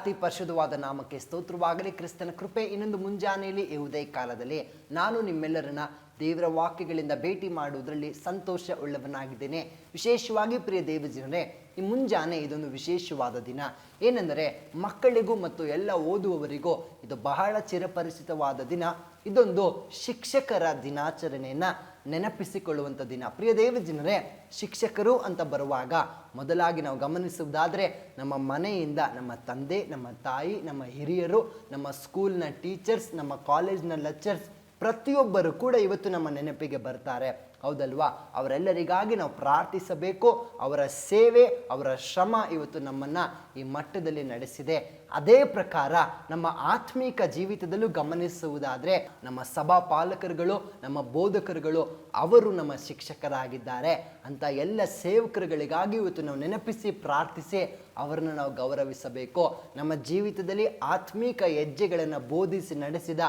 ಅತಿ ಪರಿಶುದ್ಧವಾದ ನಾಮಕ್ಕೆ ಸ್ತೋತ್ರವಾಗಲಿ. ಕ್ರಿಸ್ತನ ಕೃಪೆ ಇನ್ನೊಂದು ಮುಂಜಾನೆಯಲ್ಲಿ ಈ ಉದಯ ಕಾಲದಲ್ಲಿ ನಾನು ನಿಮ್ಮೆಲ್ಲರನ್ನ ದೇವರ ವಾಕ್ಯಗಳಿಂದ ಭೇಟಿ ಮಾಡುವುದರಲ್ಲಿ ಸಂತೋಷ ಉಳ್ಳವನಾಗಿದ್ದೇನೆ. ವಿಶೇಷವಾಗಿ ಪ್ರಿಯ ದೇವಜನರೇ, ಈ ಮುಂಜಾನೆ ಇದೊಂದು ವಿಶೇಷವಾದ ದಿನ. ಏನೆಂದರೆ ಮಕ್ಕಳಿಗೂ ಮತ್ತು ಎಲ್ಲ ಓದುವವರಿಗೂ ಇದು ಬಹಳ ಚಿರಪರಿಚಿತವಾದ ದಿನ. ಇದೊಂದು ಶಿಕ್ಷಕರ ದಿನಾಚರಣೆಯನ್ನು ನೆನಪಿಸಿಕೊಳ್ಳುವಂಥ ದಿನ. ಪ್ರಿಯ ದೇವಜನರೇ, ಶಿಕ್ಷಕರು ಅಂತ ಬರುವಾಗ ಮೊದಲಾಗಿ ನಾವು ಗಮನಿಸುವುದಾದರೆ ನಮ್ಮ ಮನೆಯಿಂದ ನಮ್ಮ ತಂದೆ, ನಮ್ಮ ತಾಯಿ, ನಮ್ಮ ಹಿರಿಯರು, ನಮ್ಮ ಸ್ಕೂಲ್ನ ಟೀಚರ್ಸ್, ನಮ್ಮ ಕಾಲೇಜ್ನ ಲೆಕ್ಚರ್ಸ್ ಪ್ರತಿಯೊಬ್ಬರು ಕೂಡ ಇವತ್ತು ನಮ್ಮ ನೆನಪಿಗೆ ಬರ್ತಾರೆ, ಹೌದಲ್ವಾ? ಅವರೆಲ್ಲರಿಗಾಗಿ ನಾವು ಪ್ರಾರ್ಥಿಸಬೇಕು. ಅವರ ಸೇವೆ, ಅವರ ಶ್ರಮ ಇವತ್ತು ನಮ್ಮನ್ನು ಈ ಮಟ್ಟದಲ್ಲಿ ನಡೆಸಿದೆ. ಅದೇ ಪ್ರಕಾರ ನಮ್ಮ ಆತ್ಮೀಕ ಜೀವಿತದಲ್ಲೂ ಗಮನಿಸುವುದಾದರೆ ನಮ್ಮ ಸಭಾ ಪಾಲಕರುಗಳು, ನಮ್ಮ ಬೋಧಕರುಗಳು, ಅವರು ನಮ್ಮ ಶಿಕ್ಷಕರಾಗಿದ್ದಾರೆ ಅಂತ ಎಲ್ಲ ಸೇವಕರುಗಳಿಗಾಗಿ ಇವತ್ತು ನಾವು ನೆನಪಿಸಿ ಪ್ರಾರ್ಥಿಸಿ ಅವರನ್ನು ನಾವು ಗೌರವಿಸಬೇಕು. ನಮ್ಮ ಜೀವಿತದಲ್ಲಿ ಆತ್ಮೀಕ ಹೆಜ್ಜೆಗಳನ್ನು ಬೋಧಿಸಿ ನಡೆಸಿದ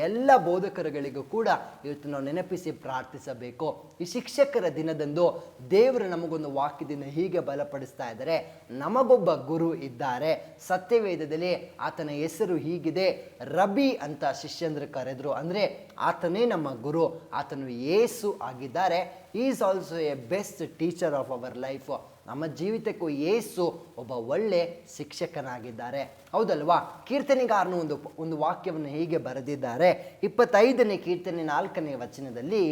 ಎಲ್ಲ ಬೋಧಕರುಗಳಿಗೂ ಕೂಡ ಇವತ್ತು ನಾವು ನೆನಪಿಸಿ ಪ್ರಾರ್ಥಿಸಬೇಕು. ಈ ಶಿಕ್ಷಕರ ದಿನದಂದು ದೇವರು ನಮಗೊಂದು ವಾಕ್ಯದಿಂದ ಹೀಗೆ ಬಲಪಡಿಸ್ತಾ ಇದ್ದಾರೆ. ನಮಗೊಬ್ಬ ಗುರು ಇದ್ದಾರೆ, ಸತ್ಯವೇದದಲ್ಲಿ ಆತನ ಹೆಸರು ಹೀಗಿದೆ, ರಬಿ ಅಂತ ಶಿಷ್ಯಂದ್ರು ಕರೆದ್ರು. ಅಂದರೆ ಆತನೇ ನಮ್ಮ ಗುರು, ಆತನು ಯೇಸು ಆಗಿದ್ದಾರೆ. Is also A best teacher of our life. ನಮ್ಮ ಜೀವಿತಕ್ಕೂ ಯೇಸು ಒಬ್ಬ ಒಳ್ಳೆ ಶಿಕ್ಷಕನಾಗಿದ್ದಾರೆ, ಹೌದಲ್ವಾ? ಕೀರ್ತನೆಗಾರನು ಒಂದು ವಾಕ್ಯವನ್ನು ಹೀಗೆ ಬರೆದಿದ್ದಾರೆ. 25ನೇ ಕೀರ್ತನೆ 4ನೇ ವಚನದಲ್ಲಿ,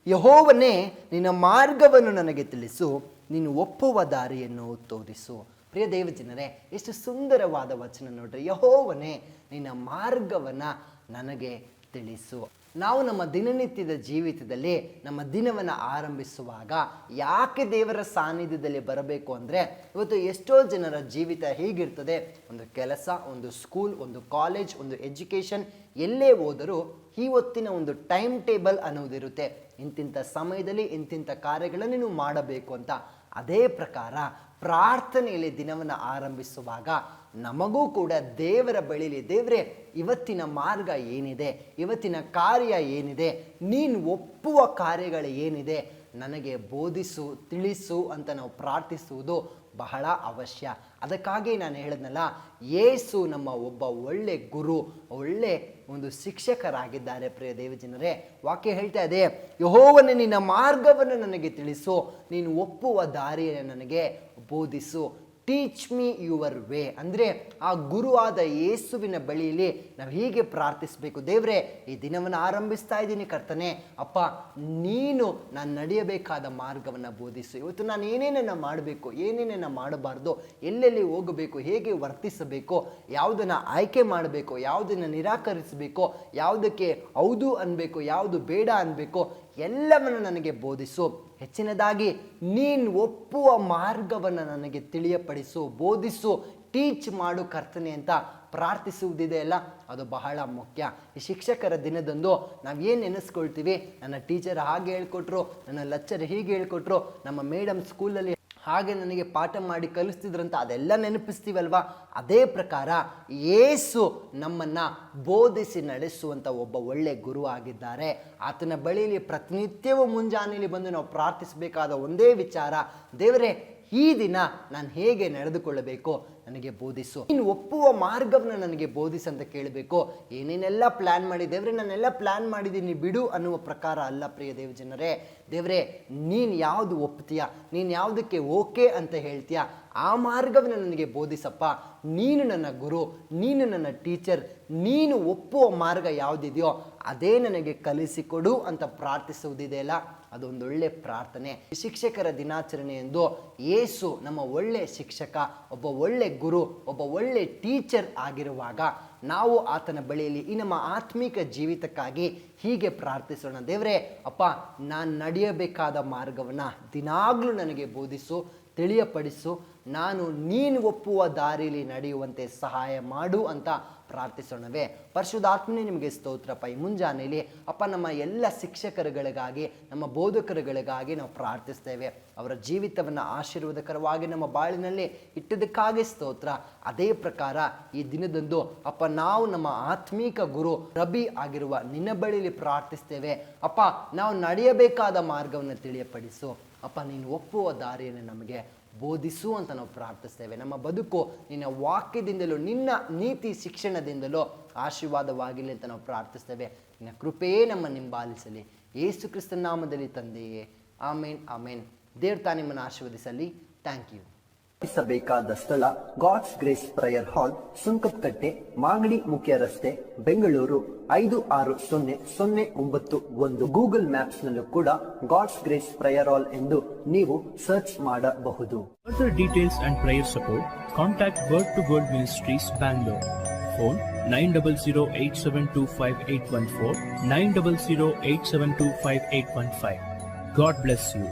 ಯೆಹೋವನೇ ನಿನ್ನ ಮಾರ್ಗವನ್ನು ನನಗೆ ತಿಳಿಸು, ನೀನು ಒಪ್ಪುವ ದಾರಿಯನ್ನು ತೋರಿಸು. ಪ್ರಿಯ ದೇವಜನರೇ, ಎಷ್ಟು ಸುಂದರವಾದ ವಚನ ನೋಡ್ರಿ. ಯೆಹೋವನೇ ನಿನ್ನ ಮಾರ್ಗವನ್ನು ನನಗೆ ತಿಳಿಸು. ನಾವು ನಮ್ಮ ದಿನನಿತ್ಯದ ಜೀವಿತದಲ್ಲಿ ನಮ್ಮ ದಿನವನ್ನು ಆರಂಭಿಸುವಾಗ ಯಾಕೆ ದೇವರ ಸಾನ್ನಿಧ್ಯದಲ್ಲಿ ಬರಬೇಕು ಅಂದರೆ, ಇವತ್ತು ಎಷ್ಟೋ ಜನರ ಜೀವಿತ ಹೇಗಿರ್ತದೆ, ಒಂದು ಕೆಲಸ, ಒಂದು ಸ್ಕೂಲ್, ಒಂದು ಕಾಲೇಜ್, ಒಂದು ಎಜುಕೇಷನ್, ಎಲ್ಲೇ ಹೋದರೂ ಇವತ್ತಿನ ಒಂದು ಟೈಮ್ ಟೇಬಲ್ ಅನ್ನೋದಿರುತ್ತೆ. ಇಂತಿಂಥ ಸಮಯದಲ್ಲಿ ಇಂತಿಂಥ ಕಾರ್ಯಗಳನ್ನು ನೀವು ಮಾಡಬೇಕು ಅಂತ. ಅದೇ ಪ್ರಕಾರ ಪ್ರಾರ್ಥನೆಯಲ್ಲಿ ದಿನವನ್ನು ಆರಂಭಿಸುವಾಗ ನಮಗೂ ಕೂಡ ದೇವರ ಬಳಿಲಿ, ದೇವರೇ ಇವತ್ತಿನ ಮಾರ್ಗ ಏನಿದೆ, ಇವತ್ತಿನ ಕಾರ್ಯ ಏನಿದೆ, ನೀನು ಒಪ್ಪುವ ಕಾರ್ಯಗಳು ಏನಿದೆ ನನಗೆ ಬೋಧಿಸು, ತಿಳಿಸು ಅಂತ ನಾವು ಪ್ರಾರ್ಥಿಸುವುದು ಬಹಳ ಅವಶ್ಯ. ಅದಕ್ಕಾಗಿ ನಾನು ಹೇಳಿದ್ನಲ್ಲ, ಯೇಸು ನಮ್ಮ ಒಬ್ಬ ಒಳ್ಳೆ ಗುರು, ಒಳ್ಳೆ ಒಂದು ಶಿಕ್ಷಕರಾಗಿದ್ದಾರೆ. ಪ್ರಿಯ ದೇವಜನರೇ, ವಾಕ್ಯ ಹೇಳ್ತಾ ಇದೆ, ಯೆಹೋವನೇ ನಿನ್ನ ಮಾರ್ಗವನ್ನು ನನಗೆ ತಿಳಿಸು, ನೀನು ಒಪ್ಪುವ ದಾರಿಯನ್ನು ನನಗೆ ಬೋಧಿಸು. Teach me your way. ಅಂದರೆ ಆ ಗುರುವಾದ ಯೇಸುವಿನ ಬಳಿಯಲ್ಲಿ ನಾವು ಹೀಗೆ ಪ್ರಾರ್ಥಿಸಬೇಕು. ದೇವರೇ, ಈ ದಿನವನ್ನು ಆರಂಭಿಸ್ತಾ ಇದ್ದೀನಿ ಕರ್ತನೆ, ಅಪ್ಪ ನೀನು ನಾನು ನಡೆಯಬೇಕಾದ ಮಾರ್ಗವನ್ನು ಬೋಧಿಸು. ಇವತ್ತು ನಾನು ಏನೇನನ್ನು ಮಾಡಬೇಕು, ಏನೇನನ್ನು ಮಾಡಬಾರ್ದು, ಎಲ್ಲೆಲ್ಲಿ ಹೋಗಬೇಕು, ಹೇಗೆ ವರ್ತಿಸಬೇಕು, ಯಾವುದನ್ನು ಆಯ್ಕೆ ಮಾಡಬೇಕು, ಯಾವುದನ್ನು ನಿರಾಕರಿಸಬೇಕು, ಯಾವುದಕ್ಕೆ ಹೌದು ಅನ್ಬೇಕು, ಯಾವುದು ಬೇಡ ಅನ್ಬೇಕು, ಎಲ್ಲವನ್ನು ನನಗೆ ಬೋಧಿಸು. ಹೆಚ್ಚಿನದಾಗಿ ನೀನು ಒಪ್ಪುವ ಮಾರ್ಗವನ್ನು ನನಗೆ ತಿಳಿಯಪಡಿಸು, ಬೋಧಿಸು, ಟೀಚ್ ಮಾಡು ಕರ್ತನೆ ಅಂತ ಪ್ರಾರ್ಥಿಸುವುದಿದೆ ಅಲ್ಲ, ಅದು ಬಹಳ ಮುಖ್ಯ. ಈ ಶಿಕ್ಷಕರ ದಿನದಂದು ನಾವೇನು ನೆನೆಸ್ಕೊಳ್ತೀವಿ, ನನ್ನ ಟೀಚರ್ ಹಾಗೆ ಹೇಳ್ಕೊಟ್ರು, ನನ್ನ ಲೆಕ್ಚರ್ ಹೀಗೆ ಹೇಳ್ಕೊಟ್ರು, ನಮ್ಮ ಮೇಡಮ್ ಸ್ಕೂಲಲ್ಲಿ ಹಾಗೆ ನನಗೆ ಪಾಠ ಮಾಡಿ ಕಲಿಸ್ತಿದ್ರಂತ, ಅದೆಲ್ಲ ನೆನಪಿಸ್ತೀವಲ್ವಾ? ಅದೇ ಪ್ರಕಾರ ಯೇಸು ನಮ್ಮನ್ನು ಬೋಧಿಸಿ ನಡೆಸುವಂಥ ಒಬ್ಬ ಒಳ್ಳೆ ಗುರು ಆಗಿದ್ದಾರೆ. ಆತನ ಬಳಿಯಲ್ಲಿ ಪ್ರತಿನಿತ್ಯವೂ ಮುಂಜಾನೆಯಲ್ಲಿ ಬಂದು ನಾವು ಪ್ರಾರ್ಥಿಸಬೇಕಾದ ಒಂದೇ ವಿಚಾರ, ದೇವರೇ ಈ ದಿನ ನಾನು ಹೇಗೆ ನಡೆದುಕೊಳ್ಳಬೇಕು ನನಗೆ ಬೋಧಿಸು, ನೀನು ಒಪ್ಪುವ ಮಾರ್ಗವನ್ನು ನನಗೆ ಬೋಧಿಸು ಅಂತ ಕೇಳಬೇಕು. ಏನೇನೆಲ್ಲ ಪ್ಲ್ಯಾನ್ ಮಾಡಿ, ದೇವರೇ ನಾನೆಲ್ಲ ಪ್ಲ್ಯಾನ್ ಮಾಡಿದ್ದೀನಿ ಬಿಡು ಅನ್ನುವ ಪ್ರಕಾರ ಅಲ್ಲ. ಪ್ರಿಯ ದೇವಜನರೇ, ದೇವರೇ ನೀನು ಯಾವುದು ಒಪ್ತೀಯ, ನೀನು ಯಾವುದಕ್ಕೆ ಓಕೆ ಅಂತ ಹೇಳ್ತೀಯ, ಆ ಮಾರ್ಗವನ್ನು ನನಗೆ ಬೋಧಿಸಪ್ಪ. ನೀನು ನನ್ನ ಗುರು, ನೀನು ನನ್ನ ಟೀಚರ್, ನೀನು ಒಪ್ಪುವ ಮಾರ್ಗ ಯಾವುದಿದೆಯೋ ಅದೇ ನನಗೆ ಕಲಿಸಿಕೊಡು ಅಂತ ಪ್ರಾರ್ಥಿಸುವುದಿದೆಯಲ್ಲ, ಅದೊಂದೊಳ್ಳೆ ಪ್ರಾರ್ಥನೆ. ಶಿಕ್ಷಕರ ದಿನಾಚರಣೆ ಎಂದು ಯೇಸು ನಮ್ಮ ಒಳ್ಳೆ ಶಿಕ್ಷಕ, ಒಬ್ಬ ಒಳ್ಳೆ ಗುರು, ಒಬ್ಬ ಒಳ್ಳೆ ಟೀಚರ್ ಆಗಿರುವಾಗ ನಾವು ಆತನ ಬಳಿಯಲ್ಲಿ ಈ ನಮ್ಮ ಆತ್ಮಿಕ ಜೀವಿತಕ್ಕಾಗಿ ಹೀಗೆ ಪ್ರಾರ್ಥಿಸೋಣ. ದೇವರೇ ಅಪ್ಪ, ನಾನು ನಡೆಯಬೇಕಾದ ಮಾರ್ಗವನ್ನು ದಿನಾಗಲೂ ನನಗೆ ಬೋಧಿಸು, ತಿಳಿಯಪಡಿಸು, ನಾನು ನೀನು ಒಪ್ಪುವ ದಾರಿಯಲ್ಲಿ ನಡೆಯುವಂತೆ ಸಹಾಯ ಮಾಡು ಅಂತ ಪ್ರಾರ್ಥಿಸೋಣವೇ. ಪರಿಶುದ್ಧಾತ್ಮನೇ ನಿಮಗೆ ಸ್ತೋತ್ರಪ್ಪ. ಈ ಮುಂಜಾನೆಯಲ್ಲಿ ಅಪ್ಪ ನಮ್ಮ ಎಲ್ಲ ಶಿಕ್ಷಕರುಗಳಿಗಾಗಿ, ನಮ್ಮ ಬೋಧಕರುಗಳಿಗಾಗಿ ನಾವು ಪ್ರಾರ್ಥಿಸ್ತೇವೆ. ಅವರ ಜೀವಿತವನ್ನು ಆಶೀರ್ವಾದಕರವಾಗಿ ನಮ್ಮ ಬಾಳಿನಲ್ಲಿ ಇಟ್ಟದಕ್ಕಾಗಿ ಸ್ತೋತ್ರ. ಅದೇ ಪ್ರಕಾರ ಈ ದಿನದಂದು ಅಪ್ಪ ನಾವು ನಮ್ಮ ಆತ್ಮೀಕ ಗುರು ರಬಿ ಆಗಿರುವ ನಿನ್ನ ಬಳಿಯಲ್ಲಿ ಪ್ರಾರ್ಥಿಸ್ತೇವೆ. ಅಪ್ಪ ನಾವು ನಡೆಯಬೇಕಾದ ಮಾರ್ಗವನ್ನು ತಿಳಿಯಪಡಿಸು. ಅಪ್ಪ ನೀನು ಒಪ್ಪುವ ದಾರಿಯನ್ನು ನಮಗೆ ಬೋಧಿಸು ಅಂತ ನಾವು ಪ್ರಾರ್ಥಿಸ್ತೇವೆ. ನಮ್ಮ ಬದುಕು ನಿನ್ನ ವಾಕ್ಯದಿಂದಲೂ ನಿನ್ನ ನೀತಿ ಶಿಕ್ಷಣದಿಂದಲೂ ಆಶೀರ್ವಾದವಾಗಿರಲಿ ಅಂತ ನಾವು ಪ್ರಾರ್ಥಿಸ್ತೇವೆ. ನಿನ್ನ ಕೃಪೆಯೇ ನಮ್ಮ ಹಿಂಬಾಲಿಸಲಿ. ಯೇಸು ಕ್ರಿಸ್ತನ ನಾಮದಲ್ಲಿ ತಂದೆಯೇ, ಆಮೇನ್ ಆಮೇನ್. ದೇವ್ರು ತಾನೇ ನಿಮ್ಮನ್ನು ಆಶೀರ್ವದಿಸಲಿ. Thank you. ಬೇಕಾದ ಸ್ಥಳ God's grace prayer hall, Sunkadakatte, Magadi ಮುಖ್ಯ ರಸ್ತೆ, ಬೆಂಗಳೂರು 560091. ಗೂಗಲ್ ಮ್ಯಾಪ್ಸ್ ನಲ್ಲೂ ಕೂಡ ಗಾಡ್ಸ್ ಗ್ರೇಸ್ ಪ್ರೇಯರ್ ಹಾಲ್ ಎಂದು ನೀವು ಸರ್ಚ್ ಮಾಡಬಹುದು. Further details and prayer support, contact Word to Word Ministries, Bangalore. Phone 900-872-5814, 900-872-5815. God bless you.